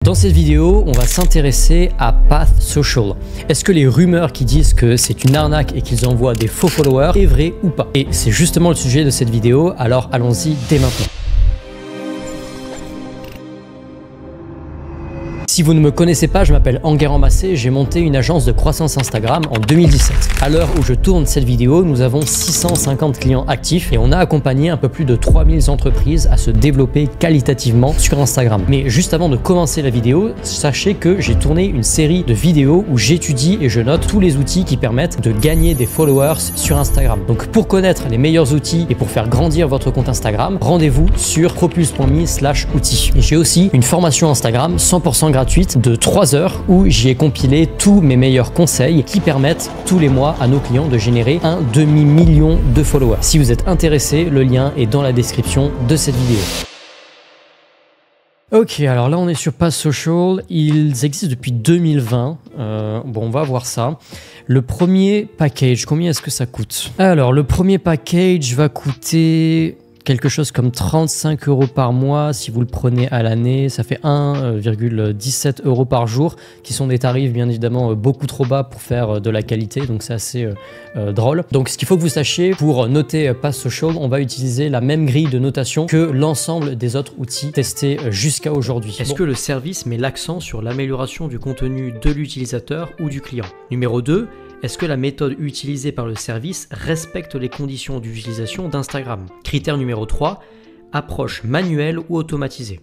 Dans cette vidéo, on va s'intéresser à Path Social. Est-ce que les rumeurs qui disent que c'est une arnaque et qu'ils envoient des faux followers est vrai ou pas? Et c'est justement le sujet de cette vidéo, alors allons-y dès maintenant. Si vous ne me connaissez pas, je m'appelle Enguerrand Massé, j'ai monté une agence de croissance Instagram en 2017. À l'heure où je tourne cette vidéo, nous avons 650 clients actifs et on a accompagné un peu plus de 3000 entreprises à se développer qualitativement sur Instagram. Mais juste avant de commencer la vidéo, sachez que j'ai tourné une série de vidéos où j'étudie et je note tous les outils qui permettent de gagner des followers sur Instagram. Donc pour connaître les meilleurs outils et pour faire grandir votre compte Instagram, rendez-vous sur propulse.me/outils. J'ai aussi une formation Instagram 100% gratuite de 3 heures où j'y ai compilé tous mes meilleurs conseils qui permettent tous les mois à nos clients de générer un demi-million de followers. Si vous êtes intéressé, le lien est dans la description de cette vidéo. Ok, alors là on est sur Path Social, ils existent depuis 2020, bon on va voir ça. Le premier package, combien est-ce que ça coûte? Alors le premier package va coûter quelque chose comme 35 € par mois. Si vous le prenez à l'année, ça fait 1,17 € par jour, qui sont des tarifs bien évidemment beaucoup trop bas pour faire de la qualité, donc c'est assez drôle. Donc ce qu'il faut que vous sachiez, pour noter Path Social, on va utiliser la même grille de notation que l'ensemble des autres outils testés jusqu'à aujourd'hui. Est-ce que le service met l'accent sur l'amélioration du contenu de l'utilisateur ou du client? Numéro 2, est-ce que la méthode utilisée par le service respecte les conditions d'utilisation d'Instagram? Critère numéro 3, approche manuelle ou automatisée.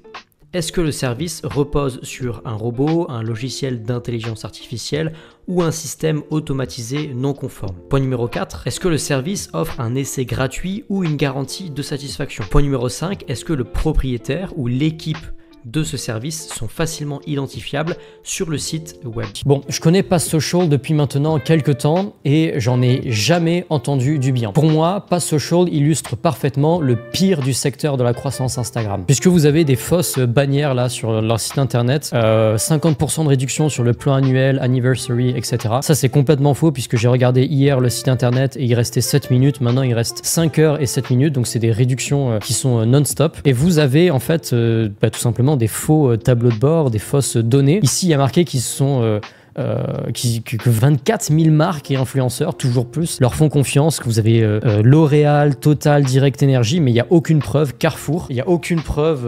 Est-ce que le service repose sur un robot, un logiciel d'intelligence artificielle ou un système automatisé non conforme? Point numéro 4, est-ce que le service offre un essai gratuit ou une garantie de satisfaction? Point numéro 5, est-ce que le propriétaire ou l'équipe de ce service sont facilement identifiables sur le site web? Bon, je connais Path Social depuis maintenant quelques temps et j'en ai jamais entendu du bien. Pour moi, Path Social illustre parfaitement le pire du secteur de la croissance Instagram. Puisque vous avez des fausses bannières là sur leur site internet, 50% de réduction sur le plan annuel, anniversary, etc. Ça c'est complètement faux puisque j'ai regardé hier le site internet et il restait 7 minutes, maintenant il reste 5 heures et 7 minutes, donc c'est des réductions qui sont non-stop. Et vous avez en fait tout simplement des faux tableaux de bord, des fausses données. Ici, il y a marqué qu'ils sont que 24 000 marques et influenceurs, toujours plus, leur font confiance, que vous avez L'Oréal, Total, Direct Energy, mais il n'y a aucune preuve. Carrefour, il n'y a aucune preuve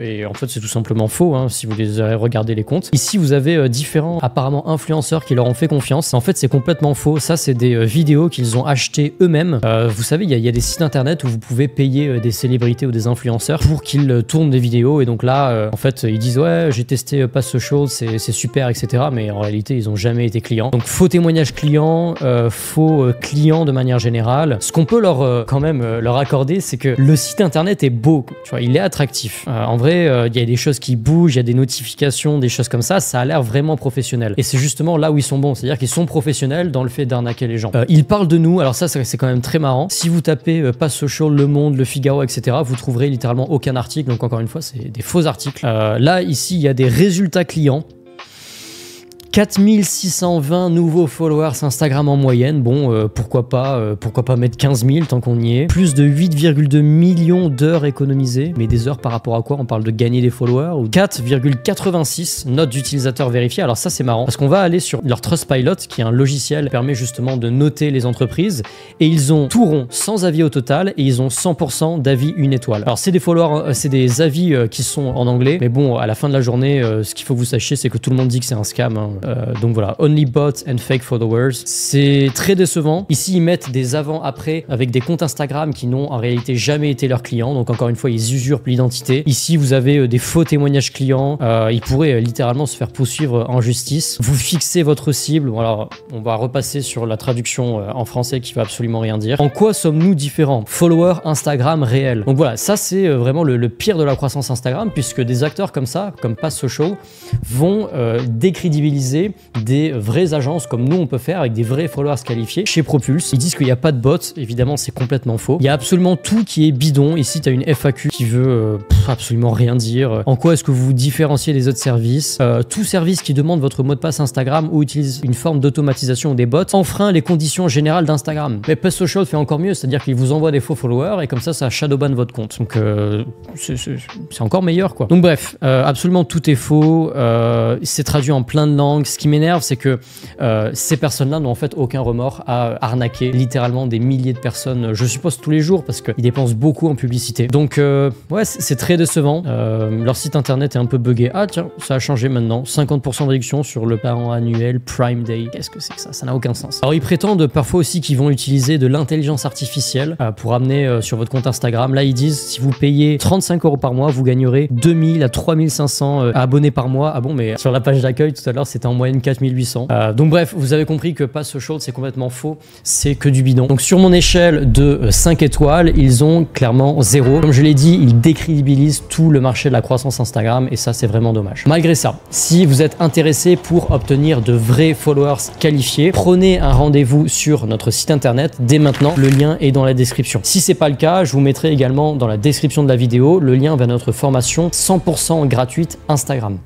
et en fait c'est tout simplement faux hein, si vous les avez regardé les comptes. Ici vous avez différents apparemment influenceurs qui leur ont fait confiance. En fait c'est complètement faux, ça c'est des vidéos qu'ils ont achetées eux-mêmes. Vous savez il y a des sites internet où vous pouvez payer des célébrités ou des influenceurs pour qu'ils tournent des vidéos et donc là en fait ils disent ouais j'ai testé Path Social, c'est super etc, mais en réalité ils n'ont jamais été clients. Donc faux témoignages clients, faux clients de manière générale. Ce qu'on peut quand même leur accorder, c'est que le site internet est beau, tu vois, il est attractif. En vrai, il y a des choses qui bougent, il y a des notifications, des choses comme ça a l'air vraiment professionnel. Et c'est justement là où ils sont bons, c'est-à-dire qu'ils sont professionnels dans le fait d'arnaquer les gens. Ils parlent de nous, alors ça c'est quand même très marrant. Si vous tapez Path Social, Le Monde, Le Figaro, etc., vous trouverez littéralement aucun article, donc encore une fois, c'est des faux articles. Là, ici, il y a des résultats clients. 4620 nouveaux followers Instagram en moyenne, bon pourquoi pas mettre 15 000 tant qu'on y est. Plus de 8,2 millions d'heures économisées, mais des heures par rapport à quoi? On parle de gagner des followers. Ou 4,86 notes d'utilisateurs vérifiées. Alors ça c'est marrant parce qu'on va aller sur leur Trustpilot qui est un logiciel qui permet justement de noter les entreprises et ils ont tout rond sans avis au total et ils ont 100% d'avis 1 étoile. Alors c'est des followers, c'est des avis qui sont en anglais, mais bon à la fin de la journée ce qu'il faut que vous sachiez c'est que tout le monde dit que c'est un scam hein. Donc voilà, only bots and fake followers. C'est très décevant. Ici, ils mettent des avant-après avec des comptes Instagram qui n'ont en réalité jamais été leurs clients. Donc encore une fois, ils usurpent l'identité. Ici, vous avez des faux témoignages clients. Ils pourraient littéralement se faire poursuivre en justice. Vous fixez votre cible. Bon, alors, on va repasser sur la traduction en français qui va absolument rien dire. En quoi sommes-nous différents? Followers Instagram réels. Donc voilà, ça c'est vraiment le pire de la croissance Instagram puisque des acteurs comme ça, comme Path Social, vont décrédibiliser utiliser des vraies agences comme nous on peut faire avec des vrais followers qualifiés chez Propulse. Ils disent qu'il n'y a pas de bots, évidemment c'est complètement faux. Il y a absolument tout qui est bidon. Ici tu as une FAQ qui veut absolument rien dire. En quoi est-ce que vous vous différenciez des autres services? Tout service qui demande votre mot de passe Instagram ou utilise une forme d'automatisation ou des bots enfreint les conditions générales d'Instagram. Mais Pest Social fait encore mieux, c'est-à-dire qu'il vous envoie des faux followers et comme ça shadowban votre compte. Donc c'est encore meilleur quoi. Donc bref, absolument tout est faux. C'est traduit en plein de langues. Ce qui m'énerve, c'est que ces personnes-là n'ont en fait aucun remords à arnaquer littéralement des milliers de personnes, je suppose tous les jours, parce qu'ils dépensent beaucoup en publicité. Donc ouais, c'est très décevant. Leur site internet est un peu buggé. Ah tiens, ça a changé maintenant. 50% de réduction sur le plan annuel Prime Day. Qu'est-ce que c'est que ça? Ça n'a aucun sens. Alors ils prétendent parfois aussi qu'ils vont utiliser de l'intelligence artificielle pour amener sur votre compte Instagram. Là ils disent si vous payez 35 € par mois, vous gagnerez 2000 à 3500 abonnés par mois. Ah bon, mais sur la page d'accueil tout à l'heure c'était en moyenne 4800. Donc bref, vous avez compris que Pest Social c'est complètement faux, c'est que du bidon. Donc sur mon échelle de 5 étoiles, ils ont clairement 0. Comme je l'ai dit, ils décrédibilisent tout le marché de la croissance Instagram et ça c'est vraiment dommage. Malgré ça, si vous êtes intéressé pour obtenir de vrais followers qualifiés, prenez un rendez-vous sur notre site internet dès maintenant. Le lien est dans la description. Si c'est pas le cas, je vous mettrai également dans la description de la vidéo le lien vers notre formation 100% gratuite Instagram.